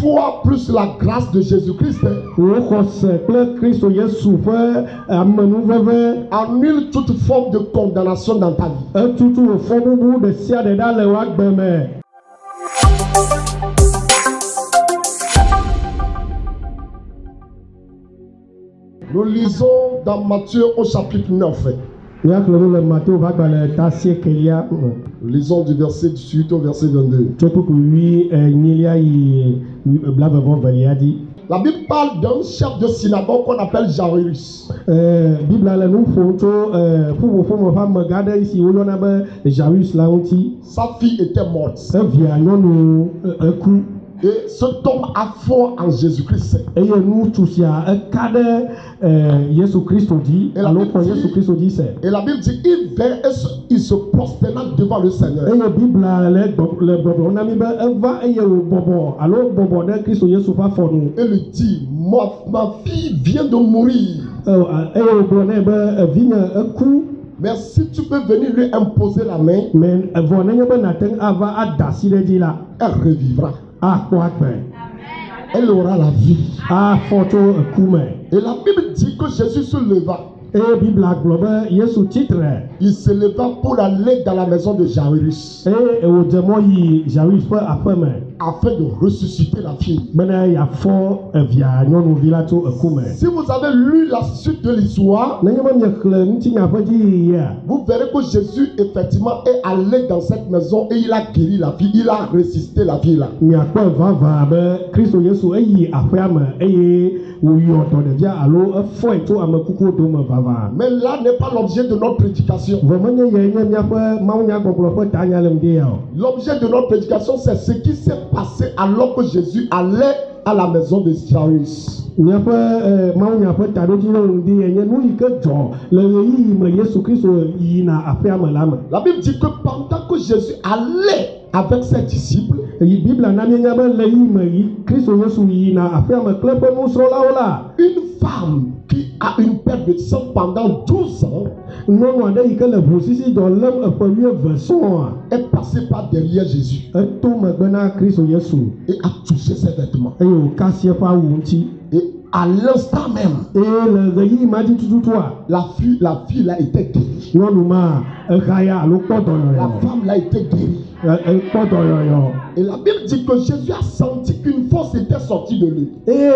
foi plus la grâce de Jésus-Christ annule toute forme de condamnation dans ta vie. Nous lisons dans Matthieu au chapitre 9. Lisons du verset 18 au verset 22. La Bible parle d'un chef de synagogue qu'on appelle Jairus. Sa fille était morte. Et cet homme a foi en Jésus-Christ. Et la Bible dit, il vint et il se prosterna devant le Seigneur. Et lui dit, ma fille vient de mourir. Mais si tu peux venir lui imposer la main, elle revivra. Elle aura la vie. Et la Bible dit que Jésus se leva. Il se leva pour aller dans la maison de Jairus afin de ressusciter la fille. Si vous avez lu la suite de l'histoire, vous verrez que Jésus effectivement est allé dans cette maison et il a guéri la fille, il a ressuscité la fille là. Mais là n'est pas l'objet de notre prédication. L'objet de notre prédication, c'est ce qui s'est passé alors que Jésus allait à la maison de Jairus. La Bible dit que pendant que Jésus allait avec ses disciples, une femme qui a une perte de sang pendant 12 ans est passée par derrière Jésus et a touché ses vêtements. Et à l'instant même, la fille a été guérie. La femme a été guérie. Et la Bible dit que Jésus a senti qu'une force était sortie de lui. Et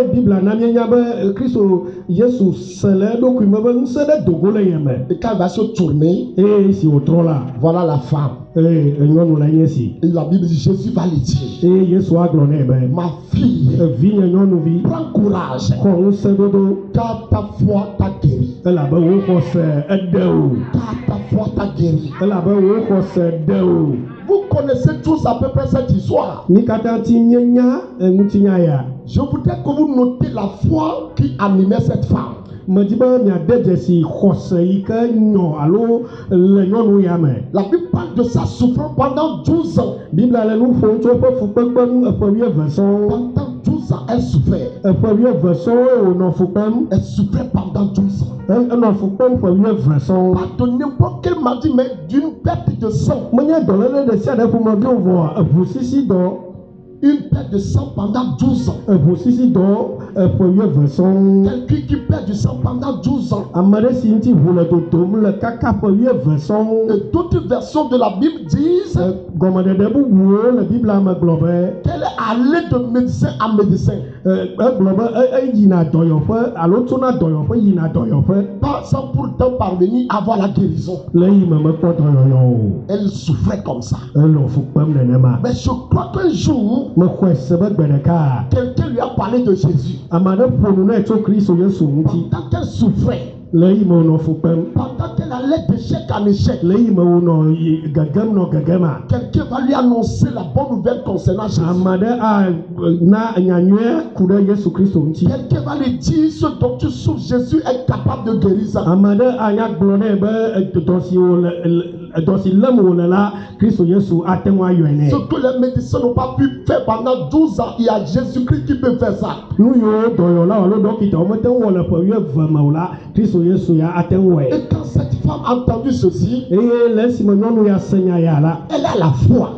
quand il va se tourner, voilà la femme. Et la Bible dit, Jésus va lui dire, ma fille, prends courage, car ta foi t'a guéri. Car ta foi t'a guéri. Vous connaissez tous à peu près cette histoire. Je voudrais que vous notez la foi qui animait cette femme. La Bible parle de sa souffrance pendant 12 ans. Pendant 12 ans, elle souffrait. Elle souffrait pendant 12 ans. Pas de n'importe quelle maladie, mais d'une perte de sang. Une perte de sang pendant 12 ans. Quelqu'un qui perd du sang pendant 12 ans. Et d'autres versions de la Bible disent qu'elle est allée de médecin à médecin. Pas sans pourtant parvenir à avoir la guérison. Elle souffrait comme ça. Mais je crois qu'un jour, quelqu'un lui a parlé de Jésus. Pendant qu'elle souffrait, pendant qu'elle allait d'échec en échec, quelqu'un va lui annoncer la bonne nouvelle concernant Jésus. Quelqu'un va lui dire, ce dont tu souffres, Jésus est capable de guérir ça. Ce que les médecins n'ont pas pu faire pendant 12 ans, il y a Jésus-Christ qui peut faire ça. Et quand cette femme a entendu ceci, elle a la foi.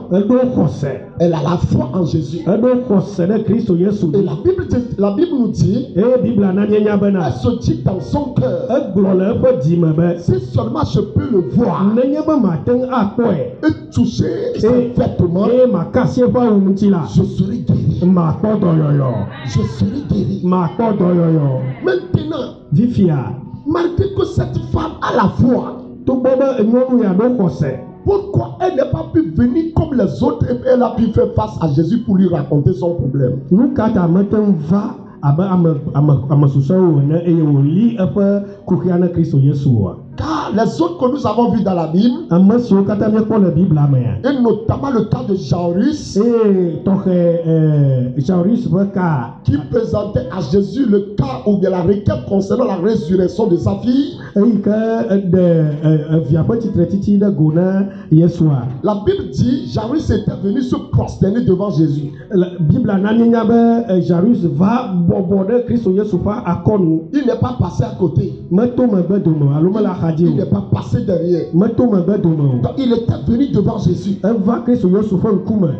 Elle a la foi en Jésus. Et la Bible nous dit, elle se dit dans son cœur, si seulement je peux le voir et toucher ses vêtements, je serai guéri. Je serai guéri. Maintenant, malgré que cette femme a la foi, pourquoi elle n'a pas pu venir comme les autres et elle a pu faire face à Jésus pour lui raconter son problème? Car les autres que nous avons vus dans la Bible, et notamment le cas de Jairus, qui présentait à Jésus le cas ou bien la requête concernant la résurrection de sa fille. La Bible dit Jairus était venu se prosterner devant Jésus. Il n'est pas passé à côté. Il n'est pas passé derrière. Donc il était venu devant Jésus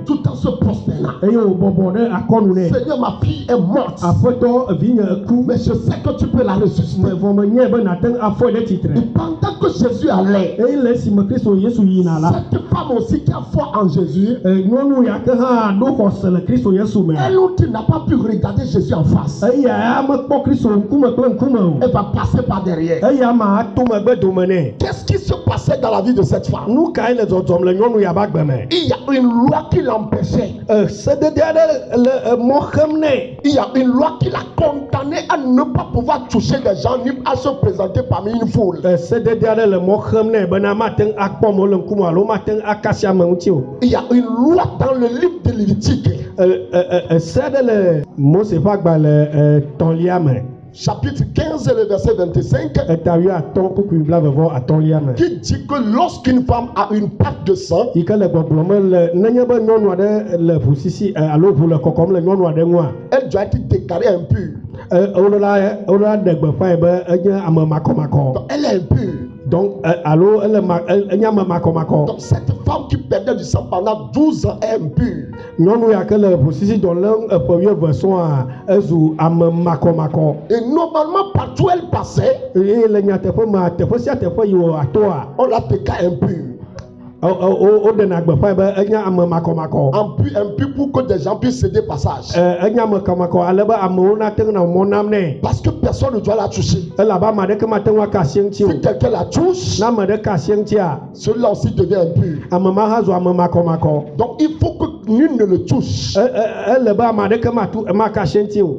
tout en se prosternant. Seigneur, ma fille est morte, mais je sais que tu peux la ressusciter. Et pendant que Jésus allait, cette femme aussi qui a foi en Jésus, elle qui n'a pas pu regarder Jésus en face, elle va passer par derrière. Qu'est-ce qui se passait dans la vie de cette femme? Il y a une loi qui l'empêchait. Il y a une loi qui l'a condamné à ne pas pouvoir toucher des gens ni à se présenter parmi une foule. Il y a une loi dans le livre de Lévitique. Chapitre 15 et le verset 25, qui dit que lorsqu'une femme a une perte de sang, elle doit être déclarée impure. Elle est impure. Donc, donc cette femme qui perdait du sang pendant 12 ans est impure. Et normalement, partout elle passait, on l'a déclarée impure. Impur pour que des gens puissent céder passage. Parce que personne ne doit la toucher. Si quelqu'un la touche, celui-là aussi devient impur. Donc il faut que nul ne le touche.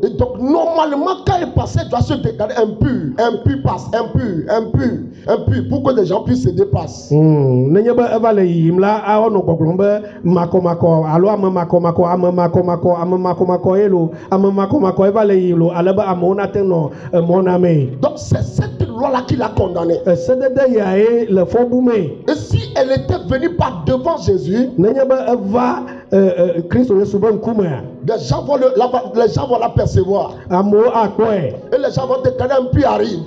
Et donc normalement quand elle passait, elle doit se déclarer impur. Impur passe, impur, pour que des gens puissent céder place. Donc c'est cette loi-là qui l'a condamné. Et si elle était venue par devant Jésus, les gens vont l'apercevoir. Et les gens vont déclarer un puits arrive.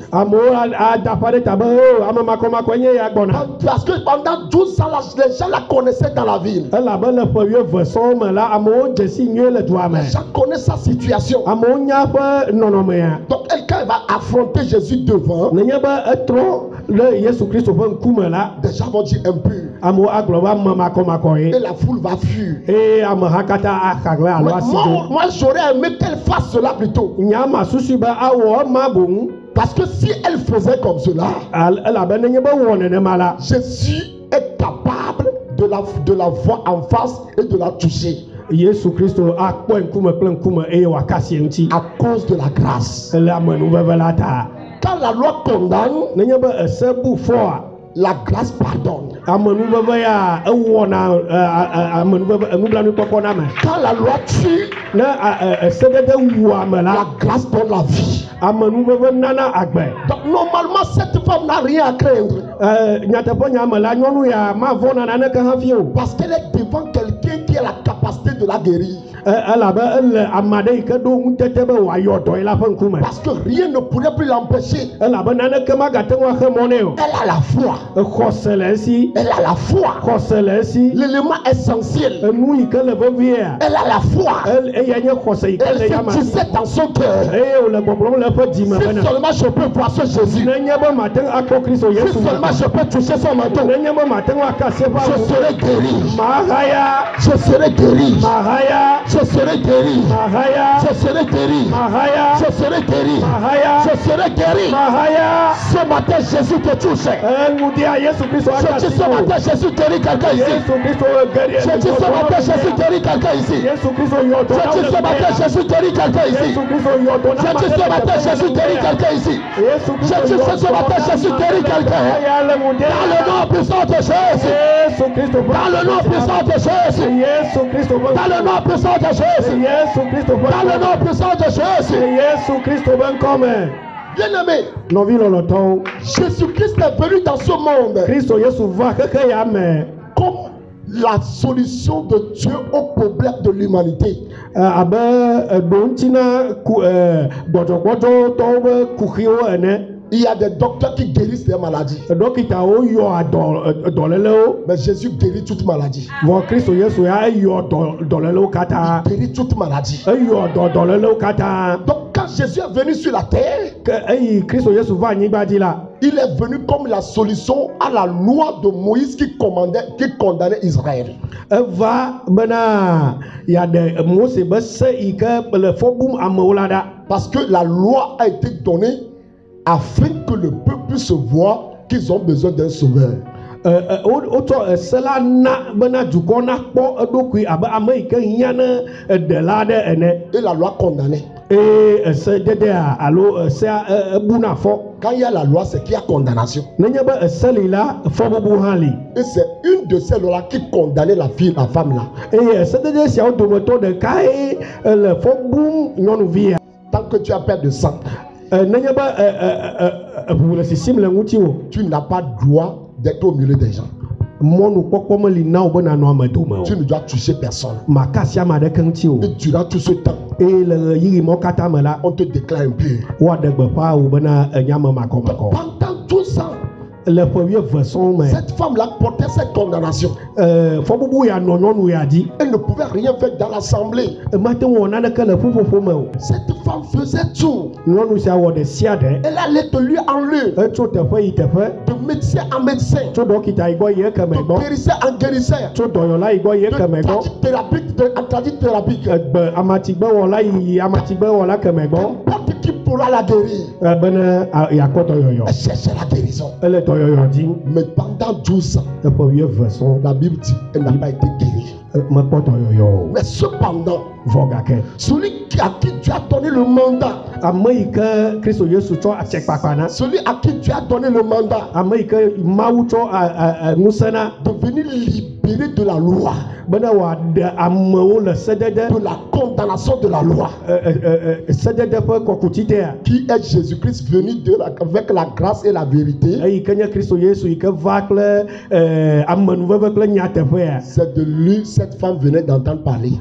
Parce que pendant 12 ans, les gens la connaissaient dans la ville. Les gens connaissent sa situation. Donc quand elle va affronter Jésus devant, les gens vont dire impur. Et la foule va fuir. Moi j'aurais aimé qu'elle fasse cela plutôt. Parce que si elle faisait comme cela, Jésus est capable de la voir en face et de la toucher. À cause de la grâce. Quand la loi condamne, la grâce pardonne. Quand la loi tue, la grâce donne la vie. Donc normalement cette femme n'a rien à craindre. Parce qu'elle est devant quelqu'un qui a la capacité capacité de la guérir. Parce que rien ne pourrait plus l'empêcher. Elle a la foi. Elle a la foi. L'élément essentiel. Elle a la foi. Elle se disait dans son cœur. Si seulement je peux voir ce Jésus. Si seulement je peux toucher son manteau. Je serai guéri. Je serai guéri. Je serai guéri. Je serai guéri. Je serai guéri. Je serai guéri. Ce matin, Jésus te touche. Je dis ce matin, Jésus guérit quelqu'un ici. Je dis ce matin, Jésus guérit quelqu'un ici. Je dis ce matin, Jésus guérit quelqu'un ici. Je dis ce matin, Jésus guérit quelqu'un ici. Je dis ce matin, Jésus guérit quelqu'un. Dans le nom puissant de Jésus. Dans le nom puissant de Jésus. Dans le nom puissant de Jésus. Dans le nom puissant de Jésus. Bien-aimé, Jésus-Christ est venu dans ce monde comme la solution de Dieu au problème de l'humanité. Il y a des docteurs qui guérissent les maladies. Mais Jésus guérit toute maladie. Il guérit toute maladie. Donc quand Jésus est venu sur la terre, il est venu comme la solution à la loi de Moïse qui condamnait Israël. Parce que la loi a été donnée afin que le peuple puisse voir qu'ils ont besoin d'un sauveur. Et la loi condamnait. Quand il y a la loi, c'est qu'il y a condamnation. Et c'est une de ces lois-là qui condamnait la femme là. Tant que tu as peur de sang, tu n'as pas droit d'être au milieu des gens. Tu ne dois toucher personne. Et durant tout ce temps, on te déclare impur. Pendant 12 ans, cette femme-là portait cette condamnation. Elle ne pouvait rien faire dans l'assemblée. Cette femme faisait tout. Elle allait de lieu en lieu, de médecin en médecin, de guérisseur en guérisseur, de tradithérapique. N'importe qui pourra la guérir. Elle cherchait la guérison. Mais pendant 12 ans, la Bible dit qu'elle n'a pas été guérie. Mais cependant, celui à qui tu as donné le mandat, celui à qui tu as donné le mandat de venir libérer de la loi, de la condamnation de la loi, qui est Jésus-Christ venu avec la grâce et la vérité. C'est de lui cette femme venait d'entendre parler.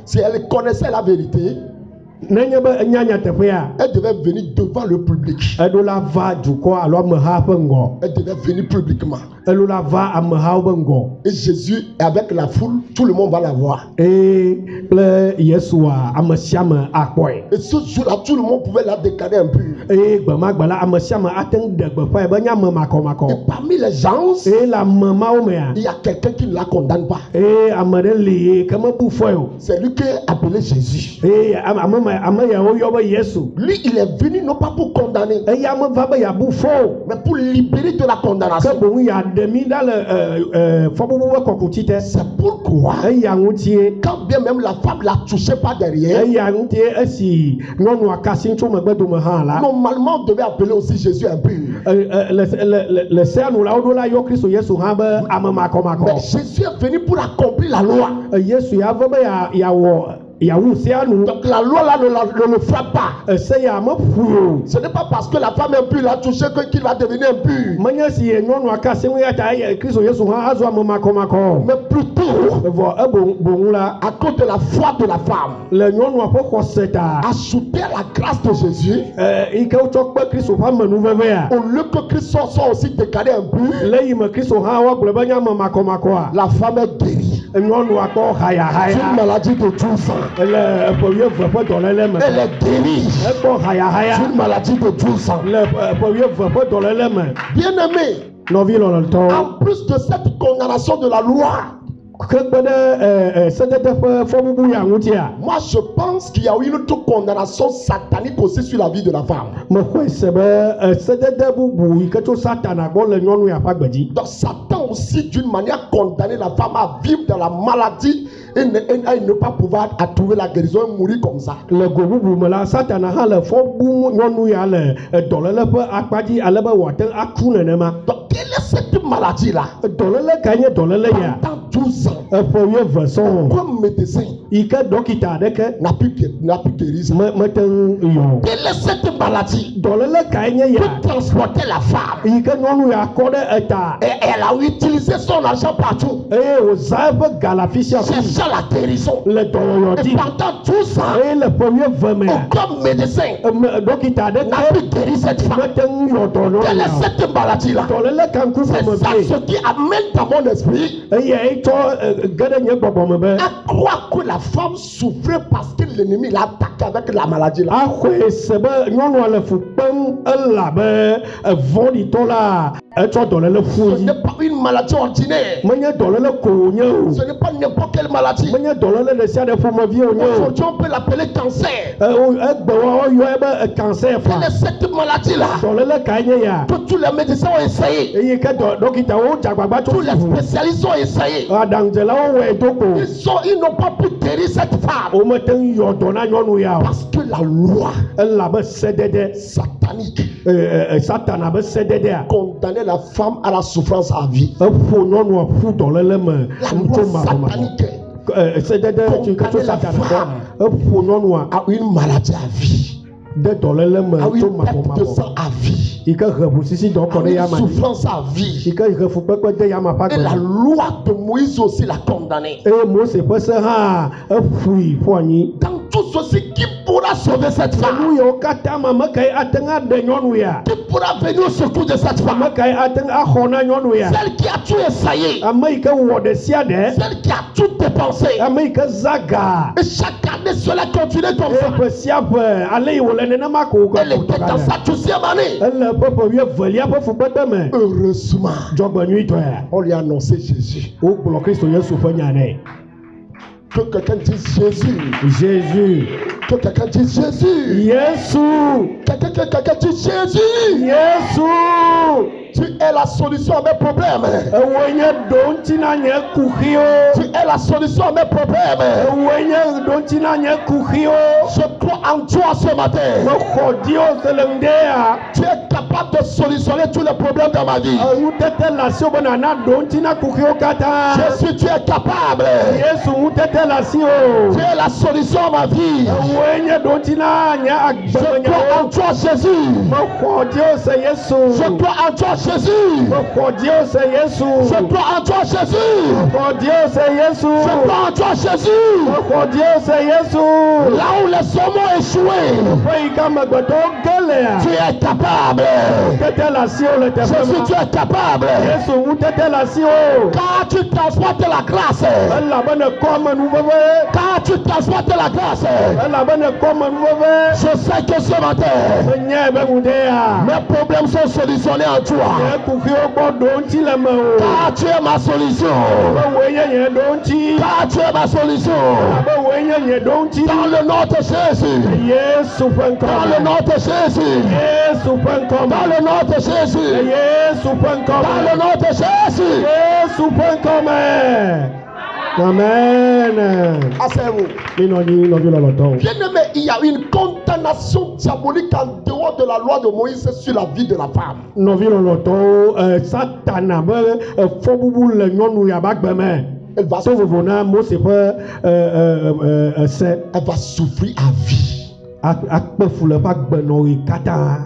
Si elle connaissait la vérité, elle devait venir devant le public. Elle devait venir publiquement. Et Jésus, avec la foule, tout le monde va la voir. Et ce jour-là, tout le monde pouvait la déclarer impure. Et parmi les gens, il y a quelqu'un qui ne la condamne pas. C'est lui qui est appelé Jésus. Lui, il est venu non pas pour condamner, mais pour libérer de la condamnation. C'est pourquoi, quand bien même la femme la touchait pas derrière, normalement on devait appeler aussi Jésus impur. Mais Jésus est venu pour accomplir la loi. Donc la loi là ne le frappe pas. Ce n'est pas parce que la femme impure l'a touché qu'il va devenir impur. Mais plutôt à cause de la foi de la femme. Ajouter à la grâce de Jésus. Au lieu que Christ soit aussi déclaré impur, la femme est guérie. D'une maladie de 12 ans. Elle est guérie. D'une maladie de 12 ans. Bien aimé, en plus de cette condamnation de la loi, moi je pense qu'il y a eu une autre condamnation satanique aussi sur la vie de la femme. Donc Satan aussi d'une manière condamné la femme à vivre dans la maladie et ne pas pouvoir trouver la guérison et mourir comme ça. Donc quelle est cette maladie là? Pendant 12 ans, comme médecin n'a pu guérir ça. Quelle est cette maladie peut transporter la femme? Et elle a utilisé son argent partout. Cherchant la guérison. Et pendant 12 ans, aucun médecin n'a pu guérir cette femme. Quelle est cette maladie là? C'est ça ce qui amène dans mon esprit à croire que la femme souffrait parce que l'ennemi l'a attaqué avec la maladie là. Ce n'est pas une maladie ordinaire. Ce n'est pas n'importe quelle maladie. Aujourd'hui on peut l'appeler cancer. Quelle est cette maladie là? Que tous les médecins ont essayé. Tous les spécialistes ont essayé. Ils n'ont pas pu guérir cette femme. Parce que la loi satanique condamnait la femme à la souffrance à vie. La loi satanique condamnait la femme à une maladie à vie. À une perte de sang à vie. À une souffrance à vie. Et la loi de Moïse aussi l'a condamné. Dans tout ceci, qui pourra sauver cette femme? Qui pourra venir au secours de cette femme? Celle qui a tout essayé. Celle qui a tout dépensé. Et chaque année, cela continue comme ça. Elle était dans sa 12e année. Heureusement, on lui a annoncé Jésus. Que quelqu'un dise Jésus. Jésus. Que quelqu'un dise Jésus. Jésus. Quelqu'un dise Jésus. Jésus. Tu es la solution à mes problèmes. Tu es la solution à mes problèmes. Je crois en toi ce matin. Tu es capable de solutionner tous les problèmes de ma vie. Jésus, tu es capable. Tu es la solution à ma vie. Je crois en toi Jésus. Je crois en toi Jésus. Je crois en toi Jésus. Je crois en toi Jésus. Là où les hommes ont échoué, tu es capable. Jésus, tu es capable. Quand tu transportes la grâce, quand tu transportes la grâce, je sais que ce matin, mes problèmes sont solutionnés en toi. Car tu es ma solution. Car tu es ma solution. Dans le nom de Jésus. Dans le nom de Jésus. Dans le nom de Jésus. Dans le nom de Jésus. Amen. Asseyez-vous. Bien aimé, il y a une condamnation diabolique en dehors de la loi de Moïse sur la vie de la femme. Elle va souffrir à vie.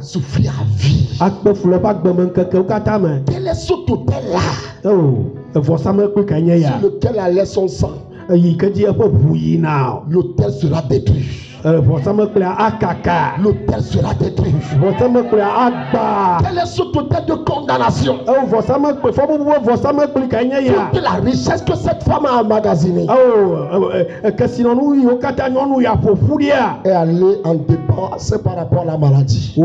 Souffrir à vie. Quel est ce total-là sur lequel allait son sang? L'autel sera détruit. L'autel sera détruit. Quel est ce total de condamnation? Toute la richesse que cette femme a emmagasinée est allée en dépense par rapport à la maladie.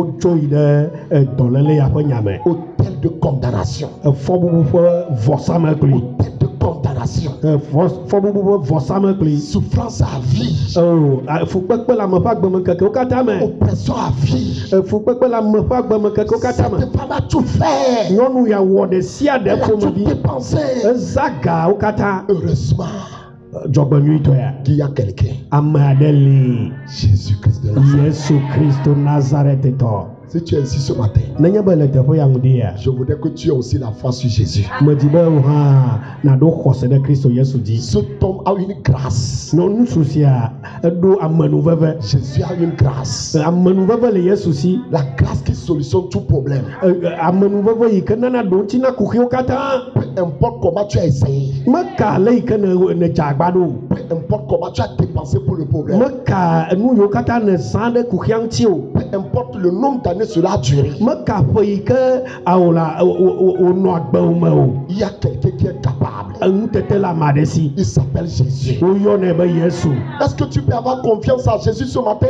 Autel de condamnation. Autel de condamnation. Souffrance à vie. Oppression à vie. Cette femme a tout fait. Elle a tout dépensé. Heureusement qu'il y a quelqu'un. Jésus-Christ de Nazareth. Si tu es ici ce matin, je voudrais que tu aies aussi la foi sur Jésus. Cet homme a une grâce. Jésus a une grâce. La grâce qui solutionne tout problème. Peu importe comment tu as essayé. Peu importe comment tu as dépensé pour le problème. Peu importe le nombre d'années cela a duré. Il y a quelqu'un qui est capable. Il s'appelle Jésus. Est-ce que tu peux avoir confiance en Jésus ce matin?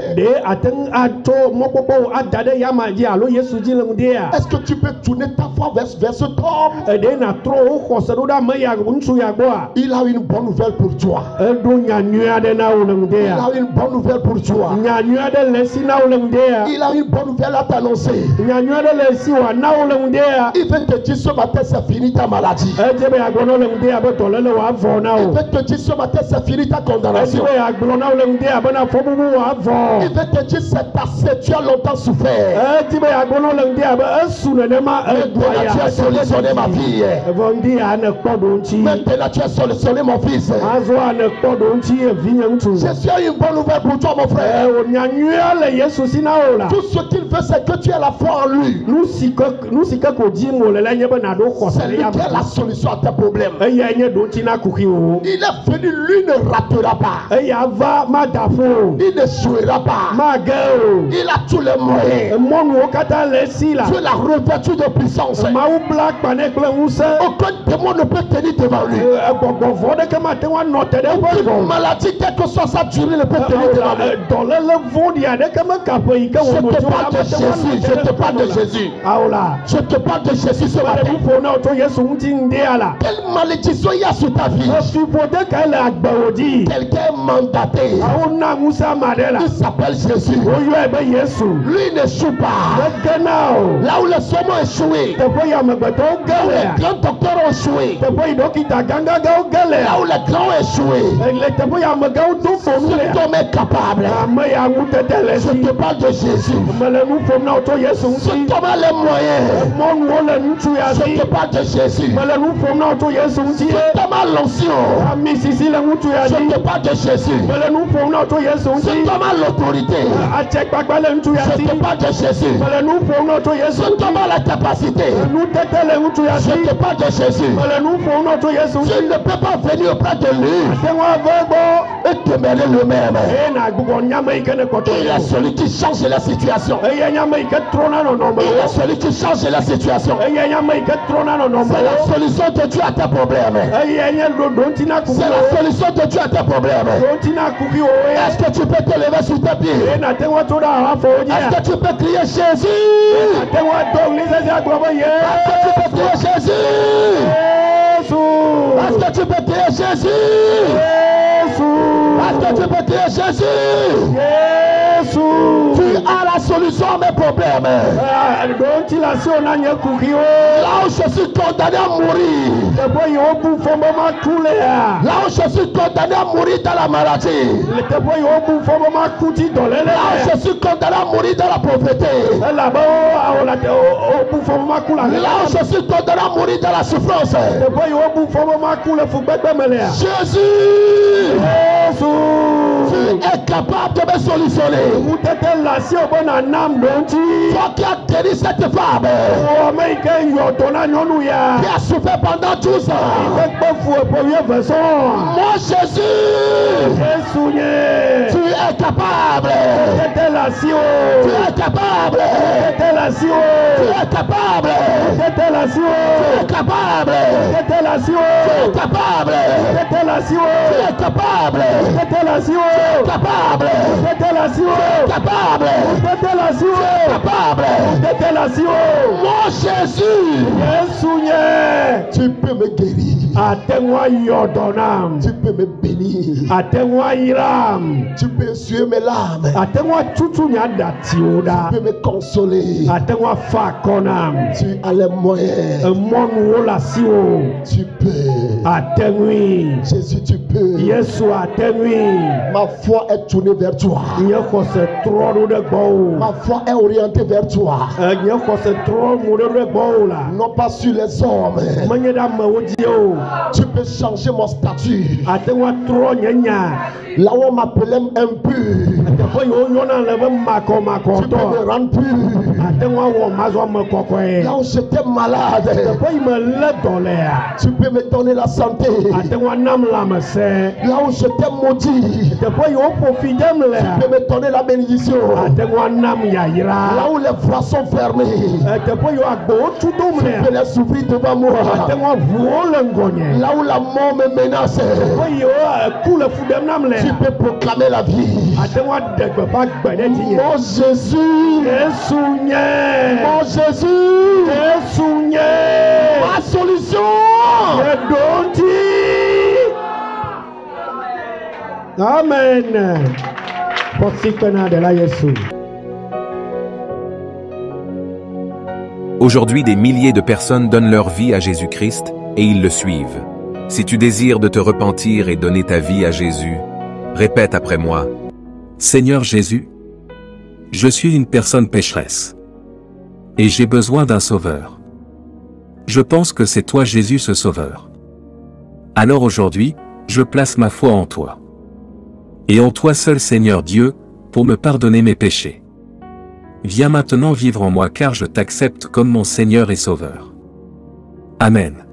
Est-ce que tu peux tourner ta foi vers cet homme? Il a une bonne nouvelle pour toi. Il a une bonne nouvelle pour toi. Il a une bonne nouvelle à t'annoncer. Il veut te dire ce matin c'est fini ta maladie. Il veut te dire ce matin c'est fini ta condamnation. Il veut te dire c'est assez, tu as longtemps souffert. Maintenant tu as solutionné ma fille. Maintenant tu as solutionné mon fils. Jésus a une bonne nouvelle pour toi mon frère. Tout ce qu'il veut c'est que tu aies la foi en lui. C'est lui qui a la solution à tes problèmes. Il est venu, lui ne ratera pas. Il n'échouera pas. Il a tous les moyens. Tu la revêtu de puissance. Aucun démon ne peut tenir devant lui. Aucune maladie, quelle que soit sa durée, ne peut tenir devant lui. Je te parle de Jésus. Je te parle de Jésus ce matin. Quelle malédiction il y a sur ta vie? Quelqu'un est mandaté. Il s'appelle Jésus. Lui n'échoue pas. Là où les hommes ont échoué, là où les grands docteurs ont échoué, là où les grands ont échoué, cet homme est capable. Je te parle de Jésus. Cet homme a les moyens. Je te parle de Jésus. Cet homme a l'onction. Je te parle de Jésus. Cet homme a l'autorité. Je te parle de Jésus. Cet homme a la capacité. Je te parle de Jésus. Tu ne peux pas venir auprès de lui et demeurer le même. Il est celui qui change la situation. Il est celui qui change la situation. C'est la solution de Dieu à tes problèmes. C'est la solution de Dieu à tes problèmes. Est-ce que tu peux te lever sur tes pieds? Est-ce que tu peux crier Jésus? Est-ce que tu peux crier Jésus? Est-ce que tu peux crier Jésus? Est-ce que tu peux crier Jésus? Tu as la solution. solution à mes problèmes. Là où je suis condamné à mourir. Là où je suis condamné à mourir dans la maladie. Là où je suis condamné à mourir dans la pauvreté. Là où je suis condamné à mourir dans la souffrance. Jésus, tu es capable de me solutionner. Toi qui as guéri cette femme qui a souffert pendant 12 ans. Moi Jésus, tu es capable. Tu es capable. Tu es capable. Tu es capable. Tu es capable. Moi Jésus, tu peux me guérir. Tu peux me bénir. Tu peux essuyer mes larmes. Tu peux me consoler. Tu as les moyens. Tu peux. Jésus, tu peux. Ma foi est tournée vers toi. Ma foi est orientée vers toi. Non pas sur les hommes. Tu peux changer mon statut. Là où on m'appelait impur, tu peux me rendre pur. Là où j'étais malade, tu peux me donner la santé. Là où j'étais maudit, tu peux me donner la bénédiction. Là où les voies sont fermées, tu peux les ouvrir devant moi. Là où la mort me menace, tu peux proclamer la vie. Mon Jésus, mon Jésus, ma solution. Amen. Aujourd'hui, des milliers de personnes donnent leur vie à Jésus-Christ et ils le suivent. Si tu désires de te repentir et donner ta vie à Jésus, répète après moi. Seigneur Jésus, je suis une personne pécheresse. Et j'ai besoin d'un sauveur. Je pense que c'est toi Jésus ce sauveur. Alors aujourd'hui, je place ma foi en toi. Et en toi seul Seigneur Dieu, pour me pardonner mes péchés. Viens maintenant vivre en moi car je t'accepte comme mon Seigneur et Sauveur. Amen.